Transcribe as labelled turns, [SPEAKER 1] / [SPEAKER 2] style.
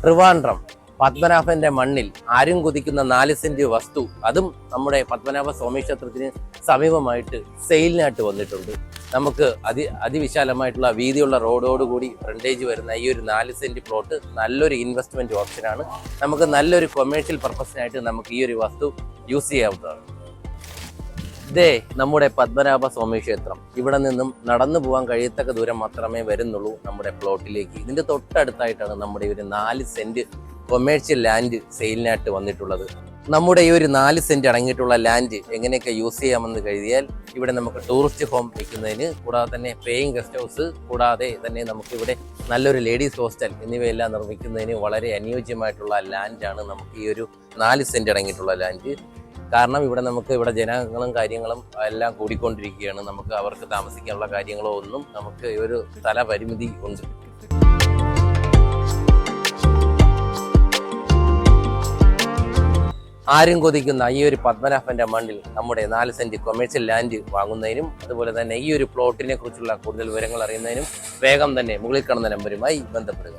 [SPEAKER 1] ട്രിവാൻഡ്രം പത്മനാഭന്റെ മണ്ണിൽ ആരും കൊതിക്കുന്ന 4 സെന്റ് വസ്തു, അതും നമ്മുടെ പത്മനാഭ സ്വാമി ക്ഷേത്രത്തിന് സമീപമായിട്ട് സെയിലിനായിട്ട് വന്നിട്ടുണ്ട്. നമുക്ക് അതിവിശാലമായിട്ടുള്ള വീതിയുള്ള റോഡോടുകൂടി ഫ്രണ്ടേജ് വരുന്ന ഈ ഒരു 4 സെന്റ് പ്ലോട്ട് നല്ലൊരു ഇൻവെസ്റ്റ്മെന്റ് ഓപ്ഷനാണ്. നമുക്ക് നല്ലൊരു കൊമേഴ്ഷ്യൽ പർപ്പസിനായിട്ട് നമുക്ക് ഈ ഒരു വസ്തു യൂസ് ചെയ്യാവുന്നതാണ്. ഇതേ നമ്മുടെ പത്മനാഭ സ്വാമി ക്ഷേത്രം. ഇവിടെ നിന്നും നടന്നു പോകാൻ കഴിയത്തക്ക ദൂരം മാത്രമേ വരുന്നുള്ളൂ നമ്മുടെ പ്ലോട്ടിലേക്ക്. ഇതിന്റെ തൊട്ടടുത്തായിട്ടാണ് നമ്മുടെ ഒരു 4 സെന്റ് കൊമേഴ്ഷ്യൽ ലാൻഡ് സെയിലിനായിട്ട് വന്നിട്ടുള്ളത്. നമ്മുടെ ഈ ഒരു 4 സെന്റ് അടങ്ങിയിട്ടുള്ള ലാൻഡ് എങ്ങനെയൊക്കെ യൂസ് ചെയ്യാമെന്ന് കരുതിയാൽ, ഇവിടെ നമുക്ക് ടൂറിസ്റ്റ് ഹോം വയ്ക്കുന്നതിന്, കൂടാതെ തന്നെ പേയിങ് ഗസ്റ്റ് ഹൗസ്, കൂടാതെ തന്നെ നമുക്ക് ഇവിടെ നല്ലൊരു ലേഡീസ് ഹോസ്റ്റൽ എന്നിവയെല്ലാം നിർമ്മിക്കുന്നതിന് വളരെ അനുയോജ്യമായിട്ടുള്ള ലാൻഡാണ് നമുക്ക് ഈ ഒരു 4 സെന്റ് അടങ്ങിയിട്ടുള്ള ലാൻഡ്. കാരണം ഇവിടെ ജനങ്ങളും കാര്യങ്ങളും എല്ലാം കൂടിക്കൊണ്ടിരിക്കുകയാണ്. നമുക്ക് അവർക്ക് താമസിക്കാനുള്ള കാര്യങ്ങളോ ഒന്നും നമുക്ക് ഈ ഒരു സ്ഥലപരിമിതി ഉണ്ട്. ആരും കൊതിക്കുന്ന ഈ ഒരു പത്മനാഭന്റെ മണ്ണിൽ നമ്മുടെ 4 സെന്റ് കൊമേഴ്ഷ്യൽ ലാൻഡ് വാങ്ങുന്നതിനും, അതുപോലെ തന്നെ ഈ ഒരു പ്ലോട്ടിനെ കുറിച്ചുള്ള കൂടുതൽ വിവരങ്ങൾ അറിയുന്നതിനും വേഗം തന്നെ മുകളിൽ കാണുന്ന നമ്പറുമായി ബന്ധപ്പെടുക.